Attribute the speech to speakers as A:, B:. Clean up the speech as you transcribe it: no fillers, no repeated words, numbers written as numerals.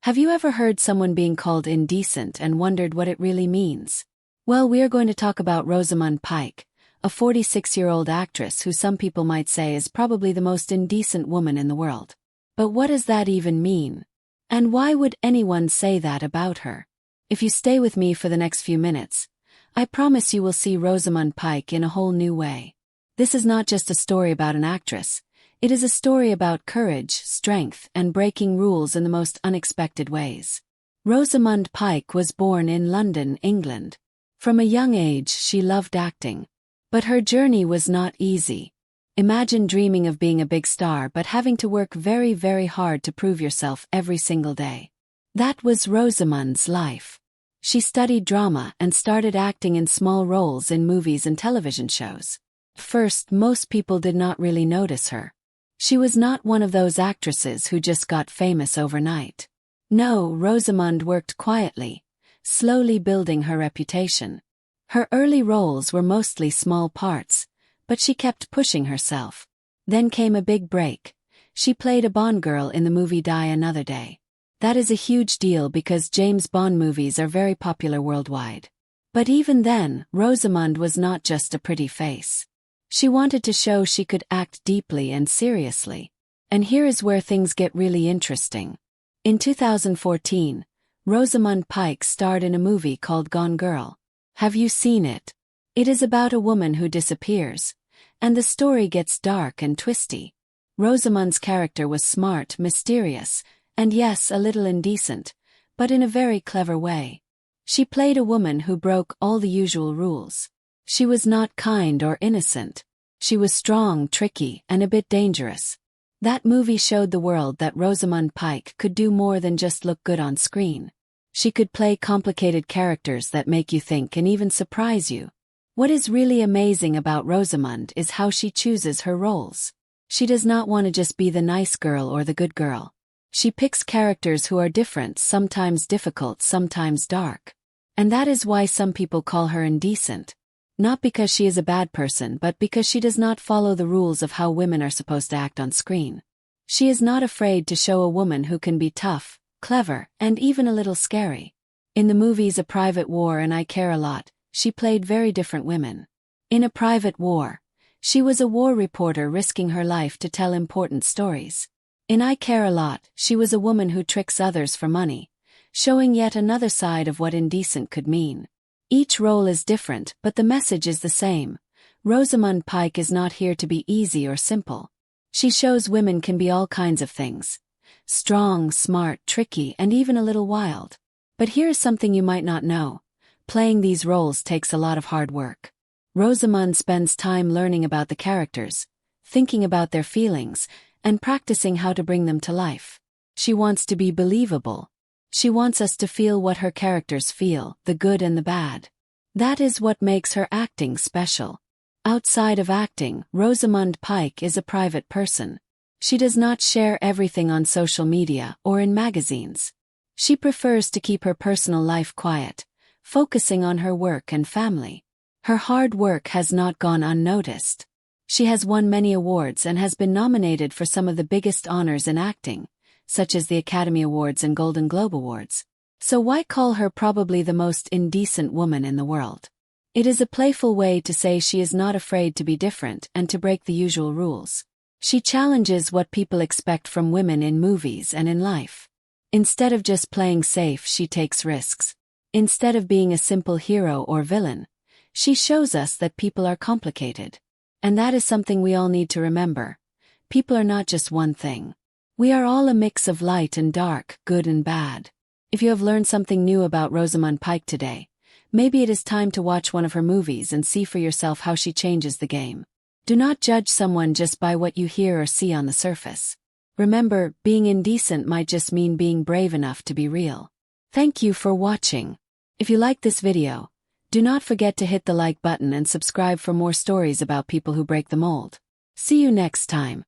A: Have you ever heard someone being called indecent and wondered what it really means? Well, we are going to talk about Rosamund Pike, a 46-year-old actress who some people might say is probably the most indecent woman in the world. But what does that even mean? And why would anyone say that about her? If you stay with me for the next few minutes, I promise you will see Rosamund Pike in a whole new way. This is not just a story about an actress. It is a story about courage, strength, and breaking rules in the most unexpected ways. Rosamund Pike was born in London, England. From a young age, she loved acting. But her journey was not easy. Imagine dreaming of being a big star but having to work very, very hard to prove yourself every single day. That was Rosamund's life. She studied drama and started acting in small roles in movies and television shows. First, most people did not really notice her. She was not one of those actresses who just got famous overnight. No, Rosamund worked quietly, slowly building her reputation. Her early roles were mostly small parts, but she kept pushing herself. Then came a big break. She played a Bond girl in the movie Die Another Day. That is a huge deal because James Bond movies are very popular worldwide. But even then, Rosamund was not just a pretty face. She wanted to show she could act deeply and seriously. And here is where things get really interesting. In 2014, Rosamund Pike starred in a movie called Gone Girl. Have you seen it? It is about a woman who disappears, and the story gets dark and twisty. Rosamund's character was smart, mysterious, and yes, a little indecent, but in a very clever way. She played a woman who broke all the usual rules. She was not kind or innocent. She was strong, tricky, and a bit dangerous. That movie showed the world that Rosamund Pike could do more than just look good on screen. She could play complicated characters that make you think and even surprise you. What is really amazing about Rosamund is how she chooses her roles. She does not want to just be the nice girl or the good girl. She picks characters who are different, sometimes difficult, sometimes dark. And that is why some people call her indecent. Not because she is a bad person, but because she does not follow the rules of how women are supposed to act on screen. She is not afraid to show a woman who can be tough, clever, and even a little scary. In the movies A Private War and I Care a Lot, she played very different women. In A Private War, she was a war reporter risking her life to tell important stories. In I Care a Lot, she was a woman who tricks others for money, showing yet another side of what indecent could mean. Each role is different, but the message is the same. Rosamund Pike is not here to be easy or simple. She shows women can be all kinds of things. Strong, smart, tricky, and even a little wild. But here is something you might not know. Playing these roles takes a lot of hard work. Rosamund spends time learning about the characters, thinking about their feelings, and practicing how to bring them to life. She wants to be believable. She wants us to feel what her characters feel, the good and the bad. That is what makes her acting special. Outside of acting, Rosamund Pike is a private person. She does not share everything on social media or in magazines. She prefers to keep her personal life quiet, focusing on her work and family. Her hard work has not gone unnoticed. She has won many awards and has been nominated for some of the biggest honors in acting, such as the Academy Awards and Golden Globe Awards. So why call her probably the most indecent woman in the world? It is a playful way to say she is not afraid to be different and to break the usual rules. She challenges what people expect from women in movies and in life. Instead of just playing safe, she takes risks. Instead of being a simple hero or villain, she shows us that people are complicated. And that is something we all need to remember. People are not just one thing. We are all a mix of light and dark, good and bad. If you have learned something new about Rosamund Pike today, maybe it is time to watch one of her movies and see for yourself how she changes the game. Do not judge someone just by what you hear or see on the surface. Remember, being indecent might just mean being brave enough to be real. Thank you for watching. If you liked this video, do not forget to hit the like button and subscribe for more stories about people who break the mold. See you next time.